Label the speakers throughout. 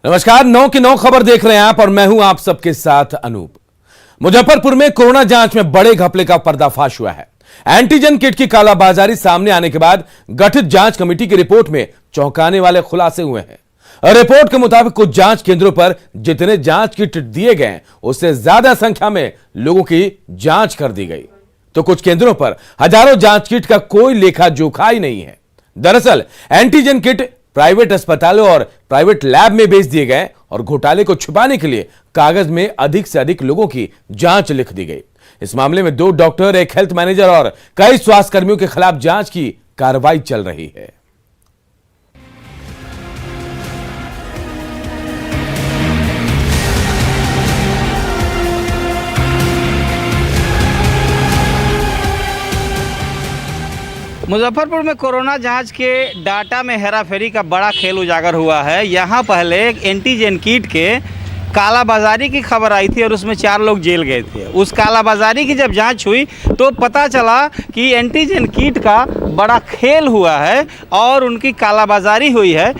Speaker 1: नमस्कार, 9 की 9 खबर देख रहे हैं आप और मैं हूं आप सबके साथ अनूप। मुजफ्फरपुर में कोरोना जांच में बड़े घपले का पर्दाफाश हुआ है। एंटीजन किट की कालाबाजारी सामने आने के बाद गठित जांच कमेटी की रिपोर्ट में चौंकाने वाले खुलासे हुए हैं। रिपोर्ट के मुताबिक कुछ जांच केंद्रों पर जितने जांच किट दिए गए उससे ज्यादा संख्या में लोगों की जांच कर दी गई, तो कुछ केंद्रों पर हजारों जांच किट का कोई लेखा जोखा ही नहीं है। दरअसल एंटीजन किट प्राइवेट अस्पतालों और प्राइवेट लैब में बेच दिए गए और घोटाले को छुपाने के लिए कागज में अधिक से अधिक लोगों की जांच लिख दी गई। इस मामले में 2 डॉक्टर, एक हेल्थ मैनेजर और कई स्वास्थ्यकर्मियों के खिलाफ जांच की कार्रवाई चल रही है।
Speaker 2: मुजफ्फरपुर में कोरोना जांच के डाटा में हेराफेरी का बड़ा खेल उजागर हुआ है। यहाँ पहले एक एंटीजन किट के कालाबाजारी की खबर आई थी और उसमें 4 लोग जेल गए थे। उस कालाबाजारी की जब जांच हुई तो पता चला कि एंटीजन किट का बड़ा खेल हुआ है और उनकी कालाबाजारी हुई है।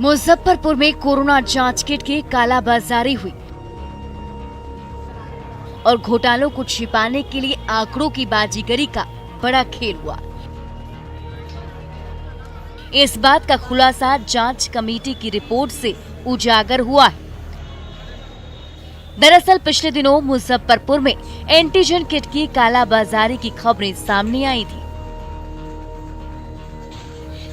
Speaker 3: मुजफ्फरपुर में कोरोना जांच किट की कालाबाजारी हुई और घोटालों को छिपाने के लिए आंकड़ों की बाजीगरी का बड़ा खेल हुआ। इस बात का खुलासा जांच कमेटी की रिपोर्ट से उजागर हुआ है। दरअसल पिछले दिनों मुजफ्फरपुर में एंटीजन किट की कालाबाजारी की खबरें सामने आई थी।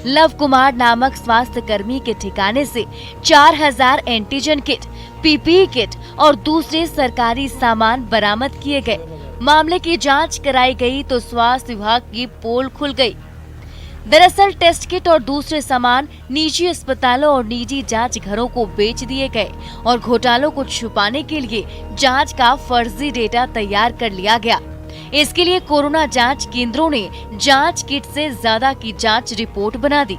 Speaker 3: लव कुमार नामक स्वास्थ्य कर्मी के ठिकाने से 4000 एंटीजन किट, पीपीई किट और दूसरे सरकारी सामान बरामद किए गए। मामले की जांच कराई गई तो स्वास्थ्य विभाग की पोल खुल गई। दरअसल टेस्ट किट और दूसरे सामान निजी अस्पतालों और निजी जांच घरों को बेच दिए गए और घोटालों को छुपाने के लिए जांच का फर्जी डेटा तैयार कर लिया गया। इसके लिए कोरोना जांच केंद्रों ने जांच किट से ज्यादा की जांच रिपोर्ट बना दी।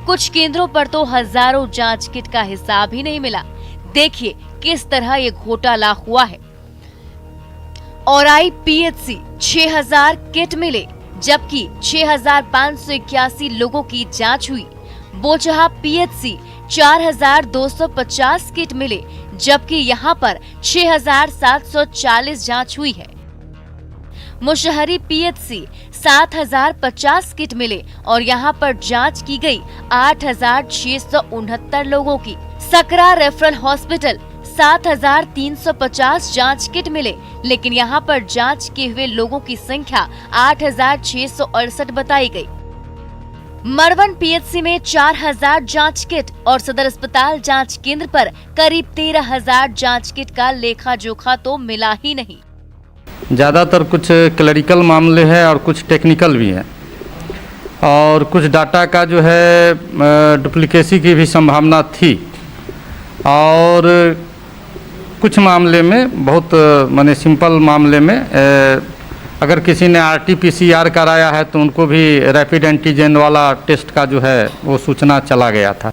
Speaker 3: कुछ केंद्रों पर तो हजारों जांच किट का हिसाब ही नहीं मिला। देखिए किस तरह ये घोटाला हुआ है। और पीएचसी 6000 किट मिले, जबकि 6581 लोगों की जांच हुई। बोचहा पीएचसी 4250 किट मिले, जबकि यहां पर 6740 जांच हुई है। मुशहरी पीएचसी 7050 किट मिले और यहां पर जांच की गई 8669 लोगों की। सकरा रेफरल हॉस्पिटल 7350 जांच किट मिले, लेकिन यहां पर जांच किए हुए लोगों की संख्या 8668 बताई गई। मरवन पीएचसी में 4000 जांच किट और सदर अस्पताल जांच केंद्र पर करीब 13000 जांच किट का लेखा जोखा तो मिला ही नहीं।
Speaker 4: ज़्यादातर कुछ क्लरिकल मामले हैं और कुछ टेक्निकल भी हैं और कुछ डाटा का जो है डुप्लीकेसी की भी संभावना थी और कुछ मामले में बहुत माने सिंपल मामले में अगर किसी ने RT-PCR कराया है तो उनको भी रैपिड एंटीजन वाला टेस्ट का जो है वो सूचना चला गया था।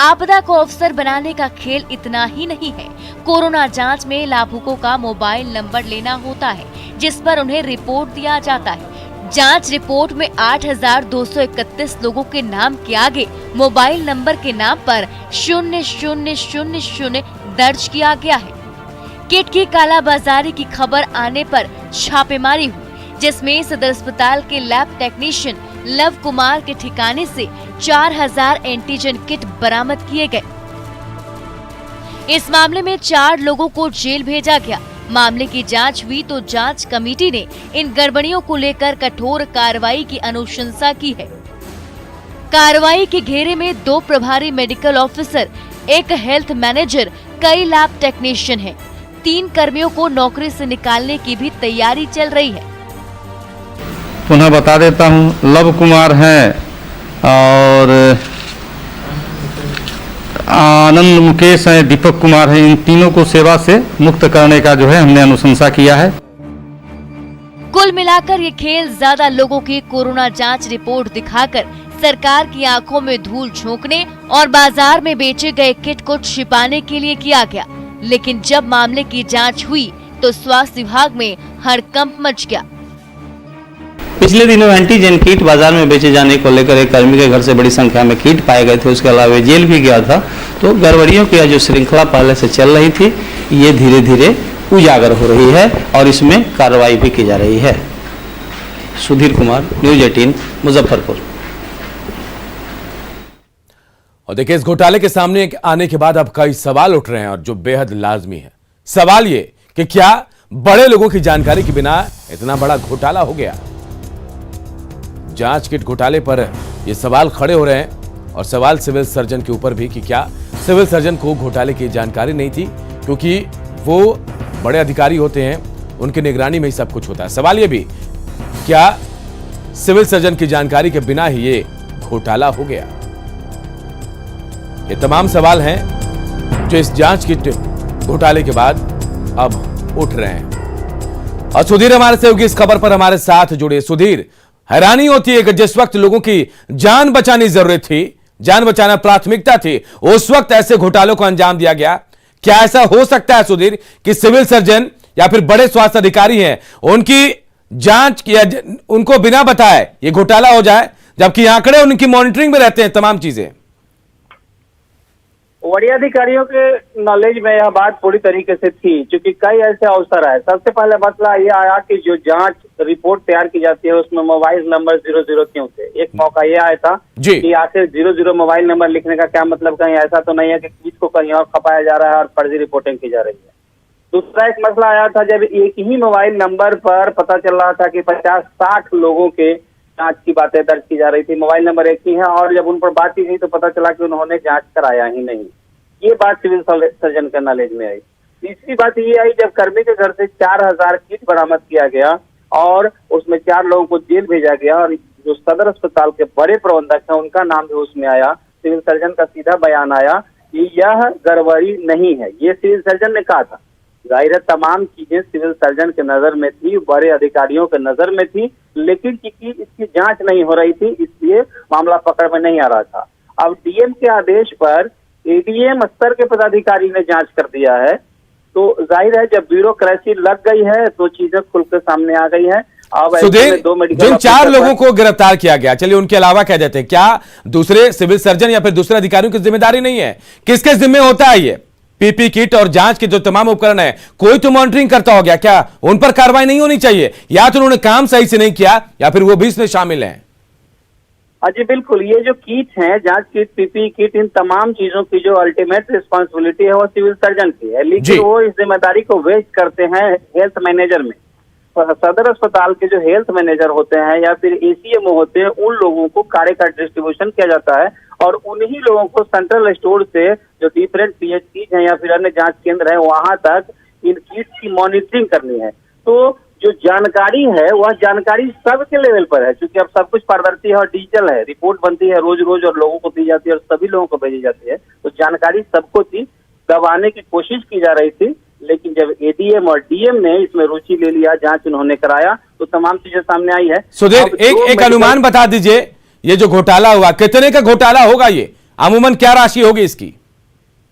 Speaker 3: आपदा को अवसर बनाने का खेल इतना ही नहीं है। कोरोना जांच में लाभुकों का मोबाइल नंबर लेना होता है, जिस पर उन्हें रिपोर्ट दिया जाता है। जांच रिपोर्ट में 8231 लोगों के नाम के आगे मोबाइल नंबर के नाम पर 0000 दर्ज किया गया है। किट की कालाबाजारी की खबर आने पर छापेमारी हुई, जिसमें सदर अस्पताल के लैब टेक्नीशियन लव कुमार के ठिकाने से 4000 एंटीजन किट बरामद किए गए। इस मामले में 4 लोगों को जेल भेजा गया। मामले की जांच हुई तो जांच कमेटी ने इन गड़बड़ियों को लेकर कठोर कार्रवाई की अनुशंसा की है। कार्रवाई के घेरे में 2 प्रभारी मेडिकल ऑफिसर, एक हेल्थ मैनेजर, कई लैब टेक्नीशियन हैं। 3 कर्मियों को नौकरी से निकालने की भी तैयारी चल रही है।
Speaker 4: पुनः बता देता हूँ, लव कुमार हैं और आनंद मुकेश हैं, दीपक कुमार हैं। इन तीनों को सेवा से मुक्त करने का जो है हमने अनुशंसा किया है।
Speaker 3: कुल मिलाकर ये खेल ज्यादा लोगों की कोरोना जांच रिपोर्ट दिखाकर सरकार की आंखों में धूल झोंकने और बाजार में बेचे गए किट को छिपाने के लिए किया गया। लेकिन जब मामले की जांच हुई तो स्वास्थ्य विभाग में हड़कंप मच गया।
Speaker 2: पिछले दिनों एंटीजन किट बाजार में बेचे जाने को लेकर एक कर्मी के घर से बड़ी संख्या में किट पाए गए थे। उसके अलावा जेल भी गया था। तो गड़बड़ियों की यह जो श्रृंखला पहले से चल रही थी, ये धीरे धीरे उजागर हो रही है और इसमें कार्रवाई भी की जा रही है। सुधीर कुमार, न्यूज़ 18, मुजफ्फरपुर।
Speaker 1: और देखिए, इस घोटाले के सामने आने के बाद अब कई सवाल उठ रहे हैं और जो बेहद लाजमी है। सवाल ये कि क्या बड़े लोगों की जानकारी के बिना इतना बड़ा घोटाला हो गया? जांच किट घोटाले पर ये सवाल खड़े हो रहे हैं और सवाल सिविल सर्जन के ऊपर भी कि क्या सिविल सर्जन को घोटाले की जानकारी नहीं थी, क्योंकि वो बड़े अधिकारी होते हैं, उनकी निगरानी में ही सब कुछ होता है। सवाल ये भी, क्या सिविल सर्जन की जानकारी के बिना ही ये घोटाला हो गया? ये तमाम सवाल हैं जो इस जांच किट घोटाले के बाद अब उठ रहे हैं। और सुधीर हमारे सहयोगी इस खबर पर हमारे साथ जुड़े। सुधीर, हैरानी होती है कि जिस वक्त लोगों की जान बचानी जरूरत थी, जान बचाना प्राथमिकता थी, उस वक्त ऐसे घोटालों को अंजाम दिया गया। क्या ऐसा हो सकता है सुधीर कि सिविल सर्जन या फिर बड़े स्वास्थ्य अधिकारी हैं, उनकी जांच किया, उनको बिना बताए ये घोटाला हो जाए, जबकि आंकड़े उनकी मॉनिटरिंग में रहते हैं तमाम चीजें?
Speaker 5: वरीय अधिकारियों के नॉलेज में यह बात पूरी तरीके से थी, क्योंकि कई ऐसे अवसर आए। सबसे पहले मसला ये आया कि जो जांच रिपोर्ट तैयार की जाती है उसमें मोबाइल नंबर 00 क्यों थे। एक मौका ये आया था कि आखिर 00 मोबाइल नंबर लिखने का क्या मतलब, कहीं ऐसा तो नहीं है कि किसी को कहीं और खपाया जा रहा है और फर्जी रिपोर्टिंग की जा रही है। दूसरा एक मसला आया था जब एक ही मोबाइल नंबर पर पता चल रहा था कि 50-60 लोगों के जांच की बातें दर्ज की जा रही थी। मोबाइल नंबर एक ही है और जब उन पर बात की गई तो पता चला कि उन्होंने जांच कराया ही नहीं। ये बात सिविल सर्जन के नॉलेज में आई। तीसरी बात ये आई जब कर्मी के घर से 4000 किट बरामद किया गया और उसमें 4 लोगों को जेल भेजा गया और जो सदर अस्पताल के बड़े प्रबंधक हैं उनका नाम भी उसमें आया। सिविल सर्जन का सीधा बयान आया कि यह गड़बड़ी नहीं है, ये सिविल सर्जन ने कहा था। जाहिर है तमाम चीजें सिविल सर्जन के नजर में थी, बड़े अधिकारियों के नजर में थी, लेकिन क्योंकि इसकी जांच नहीं हो रही थी इसलिए मामला पकड़ में नहीं आ रहा था। अब डीएम के आदेश पर एडीएम स्तर के पदाधिकारी ने जांच कर दिया है, तो जाहिर है जब ब्यूरोक्रेसी लग गई है तो चीजें खुल के सामने आ गई है। अब
Speaker 1: सुधीर, जिन 4 लोगों को गिरफ्तार किया गया, चलिए उनके अलावा कह देते हैं, क्या दूसरे सिविल सर्जन या फिर दूसरे अधिकारियों की जिम्मेदारी नहीं है? किसके जिम्मे होता है ये पीपी किट और जांच के जो तमाम उपकरण है? कोई तो मॉनिटरिंग करता हो गया, क्या उन पर कार्रवाई नहीं होनी चाहिए? या तो उन्होंने काम सही से नहीं किया या फिर वो भी इसमें शामिल हैं?
Speaker 5: जी बिल्कुल, ये जो किट है, जांच किट, पीपी किट, इन तमाम चीजों की जो अल्टीमेट रिस्पांसिबिलिटी है वो सिविल सर्जन की है, लेकिन वो इस जिम्मेदारी को वेस्ट करते हैं हेल्थ मैनेजर में। सदर अस्पताल के जो हेल्थ मैनेजर होते हैं या फिर एसीएमओ होते हैं, उन लोगों को कार्य का डिस्ट्रीब्यूशन किया जाता है और उन्हीं लोगों को सेंट्रल स्टोर से जो डिफरेंट पीएचसी हैं या फिर अन्य जांच केंद्र है वहां तक इन किट्स की मॉनिटरिंग करनी है। तो जो जानकारी है वह जानकारी सबके लेवल पर है, क्योंकि अब सब कुछ पारदर्शी है और डिजिटल है। रिपोर्ट बनती है रोज रोज और लोगों को दी जाती है और सभी लोगों को भेजी जाती है, तो जानकारी सबको थी। दबाने की कोशिश की जा रही थी, लेकिन जब एडीएम और डीएम ने इसमें रुचि ले लिया, जांच उन्होंने कराया, तो तमाम चीजें सामने आई है।
Speaker 1: सुधीर, एक अनुमान बता दीजिए, ये जो घोटाला हुआ कितने का घोटाला होगा? ये अमूमन क्या राशि होगी इसकी?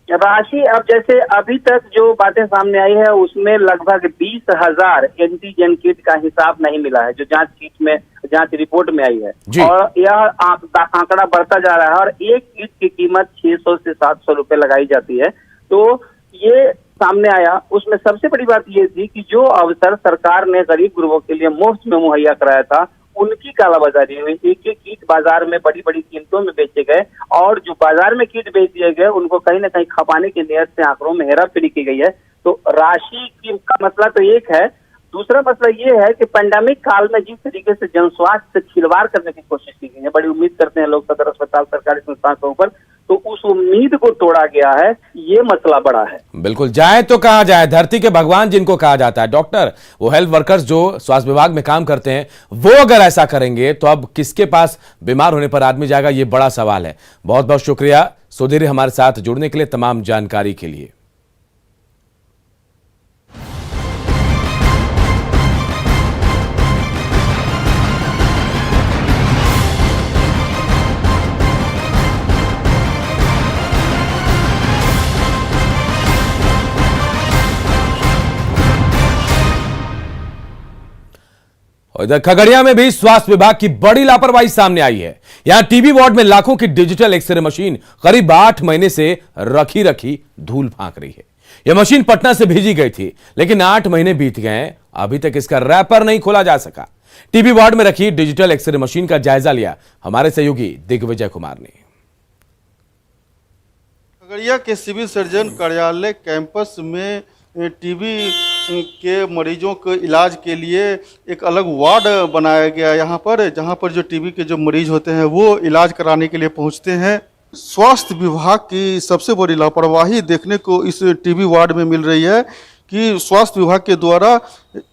Speaker 5: राशि अब जैसे अभी तक जो बातें सामने आई है उसमें लगभग 20,000 एंटीजन किट का हिसाब नहीं मिला है, जो जांच किट में, जांच रिपोर्ट में आई है। और यह आंकड़ा बढ़ता जा रहा है और एक किट की कीमत 600 से 700 रुपए लगाई जाती है। तो ये सामने आया। उसमें सबसे बड़ी बात ये थी कि जो अवसर सरकार ने गरीब गुरुओं के लिए मुफ्त में मुहैया कराया था, उनकी कालाबाजारी हुई। एक एक किट बाजार में बड़ी बड़ी कीमतों में बेचे गए और जो बाजार में किट बेच दिए गए उनको कहीं ना कहीं खपाने की नियत से आंकड़ों में हेराफेरी की गई है। तो राशि की का मसला तो एक है। दूसरा मसला ये है कि पैंडेमिक काल में जिस तरीके से जन स्वास्थ्य से खिलवाड़ करने की कोशिश की गई है, बड़ी उम्मीद करते हैं लोग सदर अस्पताल सरकारी संस्थान के ऊपर, तो उस उम्मीद को तोड़ा गया है। ये मसला बड़ा है।
Speaker 1: बिल्कुल, जाए तो कहा जाए, धरती के भगवान जिनको कहा जाता है, डॉक्टर, वो हेल्थ वर्कर्स जो स्वास्थ्य विभाग में काम करते हैं, वो अगर ऐसा करेंगे तो अब किसके पास बीमार होने पर आदमी जाएगा? ये बड़ा सवाल है। बहुत बहुत शुक्रिया सुधीर हमारे साथ जुड़ने के लिए, तमाम जानकारी के लिए। और इधर खगड़िया में भी स्वास्थ्य विभाग की बड़ी लापरवाही सामने आई है। यहां टीबी वार्ड में लाखों की डिजिटल एक्सरे मशीन करीब 8 महीने से रखी धूल फांक रही है। यह मशीन पटना से भेजी गई थी, लेकिन 8 महीने बीत गए, अभी तक इसका रैपर नहीं खोला जा सका। टीबी वार्ड में रखी डिजिटल एक्सरे मशीन का जायजा लिया हमारे सहयोगी दिग्विजय कुमार ने।
Speaker 6: खगड़िया के सिविल सर्जन कार्यालय कैंपस में टीबी के मरीजों के इलाज के लिए एक अलग वार्ड बनाया गया है यहाँ पर, जहाँ पर जो टीबी के जो मरीज होते हैं वो इलाज कराने के लिए पहुँचते हैं। स्वास्थ्य विभाग की सबसे बड़ी लापरवाही देखने को इस टीबी वार्ड में मिल रही है कि स्वास्थ्य विभाग के द्वारा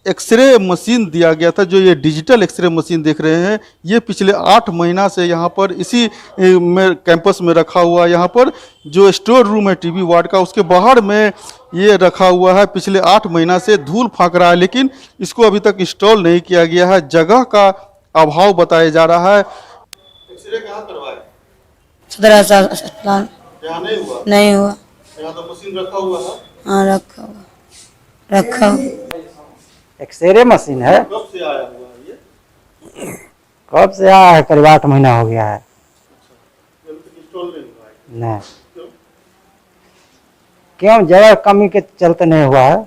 Speaker 6: एक्सरे मशीन दिया गया था। जो ये डिजिटल एक्सरे मशीन देख रहे हैं, ये पिछले 8 महीना से यहाँ पर इसी में कैंपस में रखा हुआ है। यहाँ पर जो स्टोर रूम है टीबी वार्ड का, उसके बाहर में ये रखा हुआ है। पिछले 8 महीना से धूल फाँक रहा है, लेकिन इसको अभी तक इंस्टॉल नहीं किया गया है। जगह का अभाव बताया जा रहा है। एक्सरे कहाँ करवाए?
Speaker 7: सदर अस्पताल।
Speaker 6: यहाँ नहीं हुआ?
Speaker 7: नहीं हुआ।
Speaker 6: यहाँ तो मशीन रखा हुआ है।
Speaker 7: हाँ रखा हुआ।
Speaker 8: एक्सरे मशीन है।
Speaker 6: कब से आया हुआ है ये?
Speaker 8: कब से आया है? करीब 8 महीना हो गया है।
Speaker 6: अभी तक इंस्टॉल नहीं हुआ है।
Speaker 8: नहीं, क्यों? जगह कमी के चलते नहीं हुआ है।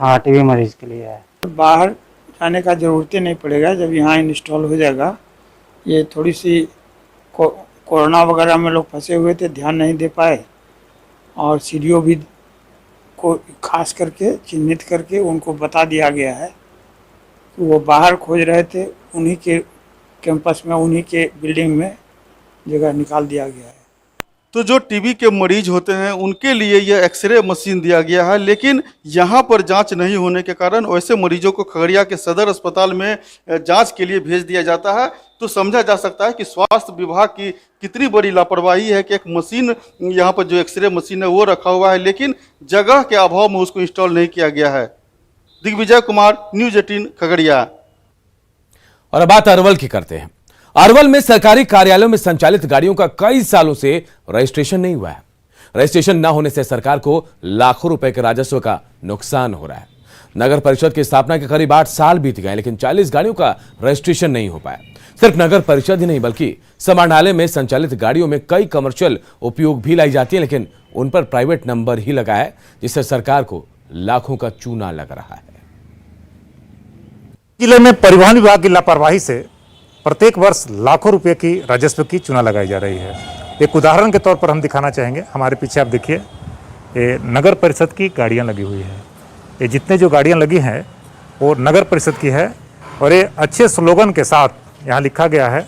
Speaker 8: हाँ, टीबी मरीज के लिए है।
Speaker 9: बाहर जाने का ज़रूरत नहीं पड़ेगा जब यहाँ इंस्टॉल हो जाएगा। ये थोड़ी सी कोरोना वगैरह में लोग फंसे हुए थे, ध्यान नहीं दे पाए, और सीडीओ भी को खास करके चिन्हित करके उनको बता दिया गया है कि वो बाहर खोज रहे थे, उन्हीं के कैंपस में, उन्हीं के बिल्डिंग में जगह निकाल दिया गया है।
Speaker 6: तो जो टीबी के मरीज होते हैं उनके लिए यह एक्सरे मशीन दिया गया है, लेकिन यहाँ पर जांच नहीं होने के कारण वैसे मरीजों को खगड़िया के सदर अस्पताल में जांच के लिए भेज दिया जाता है। तो समझा जा सकता है कि स्वास्थ्य विभाग की कितनी बड़ी लापरवाही है कि एक मशीन यहाँ पर जो एक्सरे मशीन है वो रखा हुआ है, लेकिन जगह के अभाव में उसको इंस्टॉल नहीं किया गया है। दिग्विजय कुमार, न्यूज़ 18 खगड़िया।
Speaker 1: और अब बात अरवल की करते हैं। अरवल में सरकारी कार्यालयों में संचालित गाड़ियों का कई सालों से रजिस्ट्रेशन नहीं हुआ है। रजिस्ट्रेशन न होने से सरकार को लाखों रुपए के राजस्व का नुकसान हो रहा है। नगर परिषद की स्थापना के करीब 8 साल बीत गए, लेकिन 40 गाड़ियों का रजिस्ट्रेशन नहीं हो पाया। सिर्फ नगर परिषद ही नहीं बल्कि समाहरणालय में संचालित गाड़ियों में कई कमर्शियल उपयोग भी लाई जाती है, लेकिन उन पर प्राइवेट नंबर ही लगा है, जिससे सरकार को लाखों का चूना लग रहा है।
Speaker 10: जिले में परिवहन विभाग की लापरवाही से प्रत्येक वर्ष लाखों रुपए की राजस्व की चूना लगाई जा रही है। एक उदाहरण के तौर पर हम दिखाना चाहेंगे। हमारे पीछे आप देखिए, ये नगर परिषद की गाड़ियां लगी हुई है। ये जितने जो गाड़ियां लगी हैं वो नगर परिषद की है, और ये अच्छे स्लोगन के साथ यहाँ लिखा गया है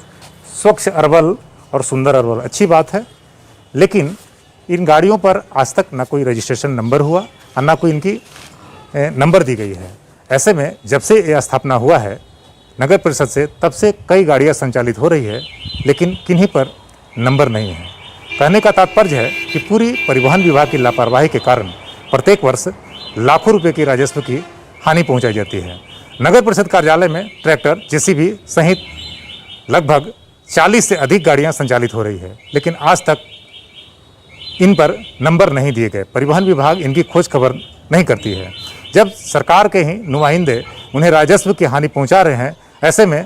Speaker 10: स्वच्छ अरवल और सुंदर अरवल। अच्छी बात है, लेकिन इन गाड़ियों पर आज तक ना कोई रजिस्ट्रेशन नंबर हुआ और ना कोई इनकी नंबर दी गई है। ऐसे में जब से यह स्थापना हुआ है नगर परिषद से, तब से कई गाड़ियां संचालित हो रही है, लेकिन किन्हीं पर नंबर नहीं है। कहने का तात्पर्य है कि पूरी परिवहन विभाग की लापरवाही के कारण प्रत्येक वर्ष लाखों रुपए की राजस्व की हानि पहुंचाई जाती है। नगर परिषद कार्यालय में ट्रैक्टर, जेसीबी सहित लगभग 40 से अधिक गाड़ियां संचालित हो रही है, लेकिन आज तक इन पर नंबर नहीं दिए गए। परिवहन विभाग इनकी खोज खबर नहीं करती है। जब सरकार के ही नुमाइंदे उन्हें राजस्व की हानि पहुंचा रहे हैं, ऐसे में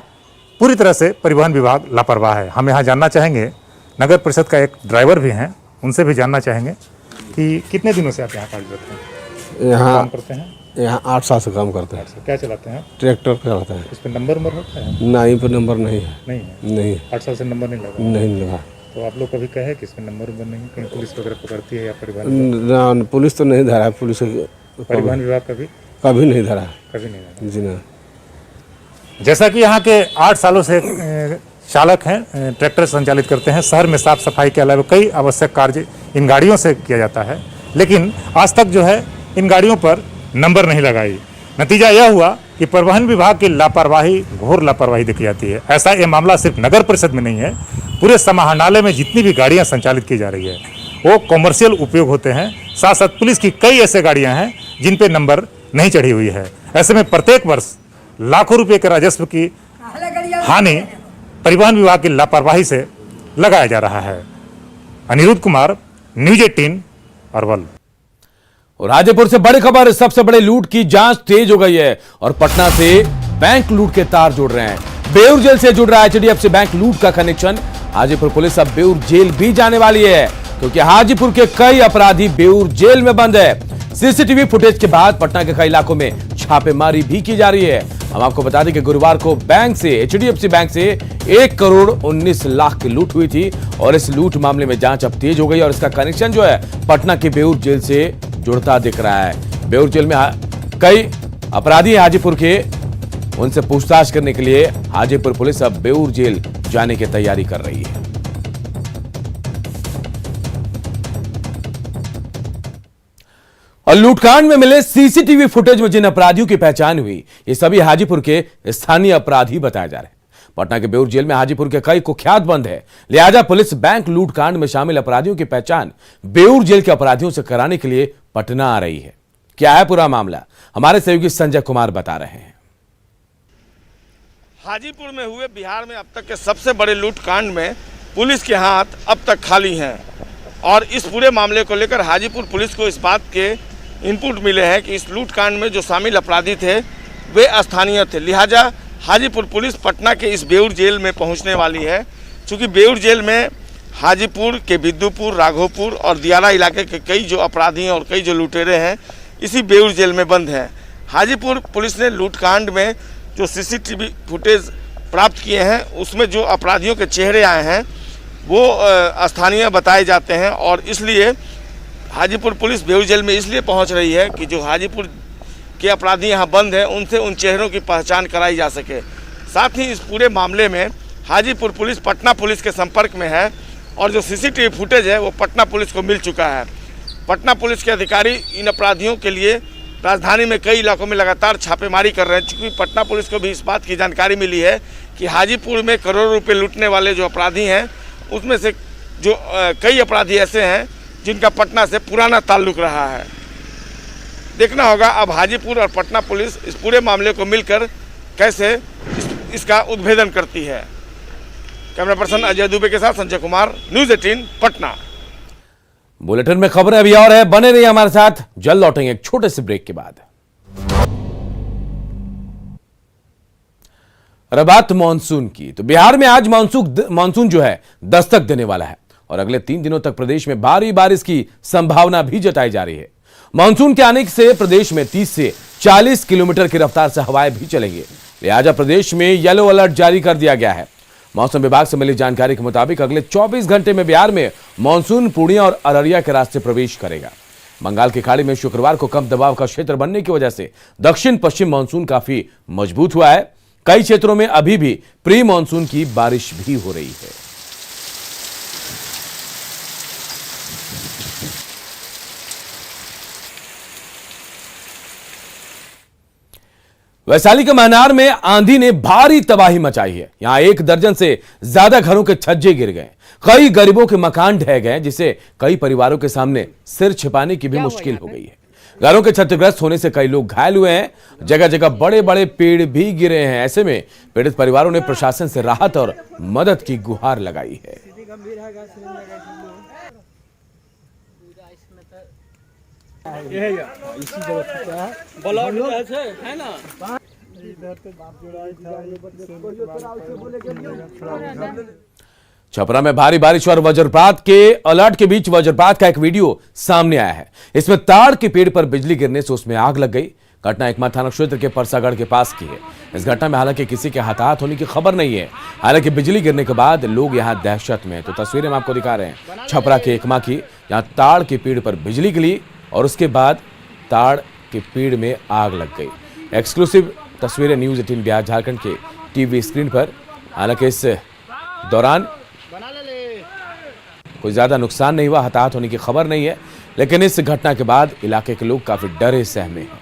Speaker 10: पूरी तरह से परिवहन विभाग लापरवाह है। हम यहाँ जानना चाहेंगे, नगर परिषद का एक ड्राइवर भी हैं, उनसे भी जानना चाहेंगे कि कितने दिनों से आप यहाँ कार्यरत हैं?
Speaker 11: यहाँ
Speaker 10: काम करते हैं?
Speaker 11: यहाँ 8 साल से काम करते हैं।
Speaker 10: क्या चलाते हैं?
Speaker 11: ट्रैक्टर चलाते हैं।
Speaker 10: इस पर नंबर होता है?
Speaker 11: नहीं, पर नंबर नहीं है।
Speaker 10: नहीं है?
Speaker 11: नहीं,
Speaker 10: 8 साल से नंबर नहीं लगा?
Speaker 11: नहीं लगा।
Speaker 10: तो आप लोग कभी कहे कि इसमें नंबर नहीं, कहीं पुलिस वगैरह पकड़ती है या परिवहन?
Speaker 11: पुलिस तो नहीं धरा है। पुलिस
Speaker 10: परिवहन विभाग
Speaker 11: कभी नहीं धरा।
Speaker 10: कभी नहीं धरा
Speaker 11: जी ना।
Speaker 10: जैसा कि यहाँ के 8 सालों से चालक हैं, ट्रैक्टर संचालित करते हैं। शहर में साफ सफाई के अलावा कई आवश्यक कार्य इन गाड़ियों से किया जाता है, लेकिन आज तक जो है इन गाड़ियों पर नंबर नहीं लगाई। नतीजा यह हुआ कि परिवहन विभाग की लापरवाही, घोर लापरवाही देखी जाती है। ऐसा ये मामला सिर्फ नगर परिषद में नहीं है, पूरे समाहरणालय में जितनी भी गाड़ियाँ संचालित की जा रही है वो कॉमर्शियल उपयोग होते हैं। साथ साथ पुलिस की कई ऐसे गाड़ियाँ हैं जिन पे नंबर नहीं चढ़ी हुई है। ऐसे में प्रत्येक वर्ष लाखों रुपए के राजस्व की हानि परिवहन विभाग की लापरवाही से लगाया जा रहा है। अनिरुद्ध कुमार, न्यूज़ 18 अरवल।
Speaker 1: और हाजीपुर से बड़ी खबर, सबसे बड़े लूट की जांच तेज हो गई है और पटना से बैंक लूट के तार जोड़ रहे हैं। बेउर जेल से जुड़ रहा है HDFC बैंक लूट का कनेक्शन। हाजीपुर पुलिस अब बेउर जेल भी जाने वाली है, क्योंकि हाजीपुर के कई अपराधी बेउर जेल में बंद है। सीसीटीवी फुटेज के बाद पटना के कई इलाकों में छापेमारी भी की जा रही है। हम आपको बता दें कि गुरुवार को बैंक से HDFC बैंक से 1 करोड़ 19 लाख की लूट हुई थी और इस लूट मामले में जांच अब तेज हो गई और इसका कनेक्शन जो है पटना के बेउर जेल से जुड़ता दिख रहा है। बेउर जेल में कई अपराधी हाजीपुर के, उनसे पूछताछ करने के लिए हाजीपुर पुलिस अब बेउर जेल जाने की तैयारी कर रही है। और लूटकांड में मिले सीसीटीवी फुटेज में जिन अपराधियों की पहचान हुई, ये सभी हाजीपुर के स्थानीय अपराधी बताए जा रहे हैं। पटना के बेउर जेल में हाजीपुर के कई कुख्यात बंद है, लिहाजा पुलिस बैंक लूटकांड में शामिल अपराधियों की पहचान बेउर जेल के अपराधियों से कराने के लिए पटना आ रही है। क्या है पूरा मामला, हमारे सहयोगी संजय कुमार बता रहे हैं।
Speaker 12: हाजीपुर में हुए बिहार में अब तक के सबसे बड़े लूटकांड में पुलिस के हाथ अब तक खाली हैं और इस पूरे मामले को लेकर हाजीपुर पुलिस को इस बात के इनपुट मिले हैं कि इस लूटकांड में जो शामिल अपराधी थे वे स्थानीय थे। लिहाजा हाजीपुर पुलिस पटना के इस बेउर जेल में पहुंचने वाली है। चूँकि बेउर जेल में हाजीपुर के बिद्दुपुर, राघोपुर और दियारा इलाके के कई जो अपराधी हैं और कई जो लुटेरे हैं इसी बेउर जेल में बंद हैं। हाजीपुर पुलिस ने लूटकांड में जो सीसीटीवी फुटेज प्राप्त किए हैं उसमें जो अपराधियों के चेहरे आए हैं वो स्थानीय बताए जाते हैं और इसलिए हाजीपुर पुलिस बेउर जेल में इसलिए पहुंच रही है कि जो हाजीपुर के अपराधी यहां बंद हैं उनसे उन चेहरों की पहचान कराई जा सके। साथ ही इस पूरे मामले में हाजीपुर पुलिस पटना पुलिस के संपर्क में है और जो सीसीटीवी फुटेज है वो पटना पुलिस को मिल चुका है। पटना पुलिस के अधिकारी इन अपराधियों के लिए राजधानी में कई इलाकों में लगातार छापेमारी कर रहे हैं। चूँकि पटना पुलिस को भी इस बात की जानकारी मिली है कि हाजीपुर में करोड़ों रुपये लूटने वाले जो अपराधी हैं उसमें से जो कई अपराधी ऐसे हैं जिनका पटना से पुराना ताल्लुक रहा है। देखना होगा अब हाजीपुर और पटना पुलिस इस पूरे मामले को मिलकर कैसे इसका उद्भेदन करती है। कैमरा पर्सन अजय दुबे के साथ संजय कुमार, न्यूज़ 18 पटना।
Speaker 1: बुलेटिन में खबरें अभी और है, बने रहिए हमारे साथ। जल्द लौटेंगे एक छोटे से ब्रेक के बाद। और बात मानसून की, तो बिहार में आज मानसून जो है दस्तक देने वाला है और अगले 3 दिनों तक प्रदेश में भारी बारिश की संभावना भी जताई जा रही है। मानसून के आने से प्रदेश में 30 से 40 किलोमीटर की रफ्तार से हवाएं भी चलेंगी, लिहाजा प्रदेश में येलो अलर्ट जारी कर दिया गया है। मौसम विभाग से मिली जानकारी के मुताबिक अगले 24 घंटे में बिहार में मानसून पूर्णिया और अररिया के रास्ते प्रवेश करेगा। बंगाल की खाड़ी में शुक्रवार को कम दबाव का क्षेत्र बनने की वजह से दक्षिण पश्चिम मानसून काफी मजबूत हुआ है। कई क्षेत्रों में अभी भी प्री मानसून की बारिश भी हो रही है। वैशाली के महनार में आंधी ने भारी तबाही मचाई है। यहां 1 दर्जन से ज्यादा घरों के छज्जे गिर गए, कई गरीबों के मकान ढह गए, जिससे कई परिवारों के सामने सिर छिपाने की भी मुश्किल हो गई है। घरों के क्षतिग्रस्त होने से कई लोग घायल हुए हैं। जगह जगह बड़े बड़े पेड़ भी गिरे हैं। ऐसे में पीड़ित परिवारों ने प्रशासन से राहत और मदद की गुहार लगाई है। छपरा में भारी बारिश और वज्रपात के अलर्ट के बीच वज्रपात का एक वीडियो सामने आया है। इसमें ताड़ के पेड़ पर बिजली गिरने से उसमें आग लग गई। घटना एकमा थाना क्षेत्र के परसागढ़ के पास की है। इस घटना में हालांकि किसी के हताहत होने की खबर नहीं है। हालांकि बिजली गिरने के बाद लोग यहां दहशत में हैं। तो तस्वीरें हम आपको दिखा रहे हैं छपरा के एकमा की, जहां ताड़ के पेड़ पर बिजली गिरी और उसके बाद ताड़ के पेड़ में आग लग गई। एक्सक्लूसिव तस्वीरें न्यूज़ 18 बिहार झारखंड के टीवी स्क्रीन पर। हालांकि इस दौरान कोई ज्यादा नुकसान नहीं हुआ, हताहत होने की खबर नहीं है, लेकिन इस घटना के बाद इलाके के लोग काफी डरे सहमे हैं।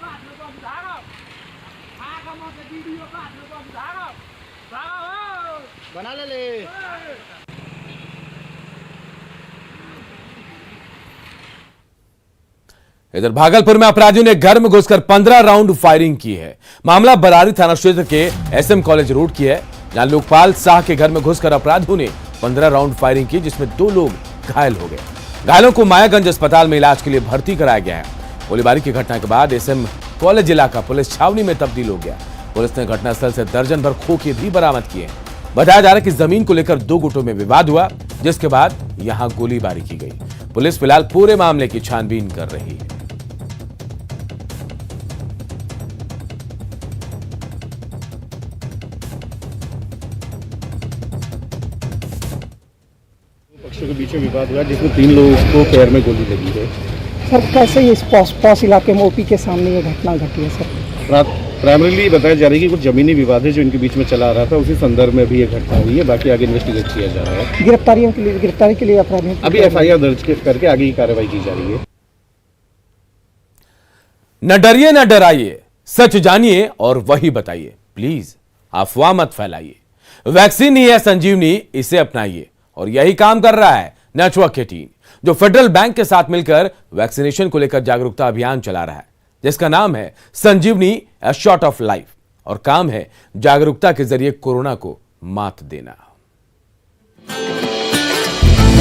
Speaker 1: इधर भागलपुर में अपराधियों ने घर में घुसकर 15 राउंड फायरिंग की है। मामला बरारी थाना क्षेत्र के SM कॉलेज रोड की है, जहां लोकपाल शाह के घर में घुसकर अपराधियों ने 15 राउंड फायरिंग की, जिसमें 2 लोग घायल हो गए। घायलों को मायागंज अस्पताल में इलाज के लिए भर्ती कराया गया है। गोलीबारी की घटना के बाद SM कॉलेज इलाका पुलिस छावनी में तब्दील हो गया। पुलिस ने घटनास्थल से दर्जन भर खोखे भी बरामद किए हैं। बताया जा रहा है कि जमीन को लेकर दो गुटों में विवाद हुआ, जिसके बाद यहां गोलीबारी की गई। पुलिस फिलहाल पूरे मामले की छानबीन कर रही है।
Speaker 11: पक्षों के बीच में विवाद हुआ जिसमें 3 लोगों को पैर में गोली लगी है।
Speaker 8: सर कैसे ये पॉस इलाके में ओपी के सामने ये घटना घटी है सर?
Speaker 11: प्राइमरीली बताया जा रहा है कि कुछ जमीनी विवाद है जो इनके बीच में चला रहा था, उसी संदर्भ में भी ये घटना हुई है। बाकी आगे इन्वेस्टिगेट किया जा रहा है।
Speaker 8: गिरफ्तारी के लिए अपराधियों
Speaker 11: अभी FIR दर्ज करके आगे की कार्रवाई की जा रही है।
Speaker 1: न डरिए न डराइए, सच जानिए और वही बताइए। प्लीज अफवाह मत फैलाइए। वैक्सीन ही है संजीवनी, इसे अपनाइए। और यही काम कर रहा है नेटवर्क की टीम, जो फेडरल बैंक के साथ मिलकर वैक्सीनेशन को लेकर जागरूकता अभियान चला रहा है, जिसका नाम है संजीवनी अ शॉट ऑफ लाइफ। और काम है जागरूकता के जरिए कोरोना को मात देना।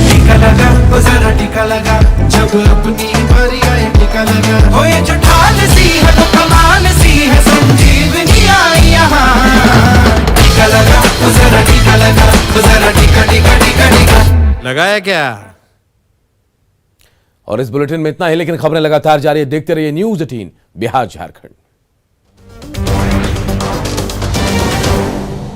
Speaker 13: टीका लगा वो जरा टीका लगा, जब अपनी बारी आए टीका लगा। हो ये जो ढाल सी है तो कमाल सी है, संजीवनी आई यहाँ। टीका लगा वो जरा टीका लगा, वो जरा टीका टीका टीका टीका लगाया क्या।
Speaker 1: और इस बुलेटिन में इतना ही, लेकिन खबरें लगातार जारी है। देखते रहिए News 18 बिहार झारखंड।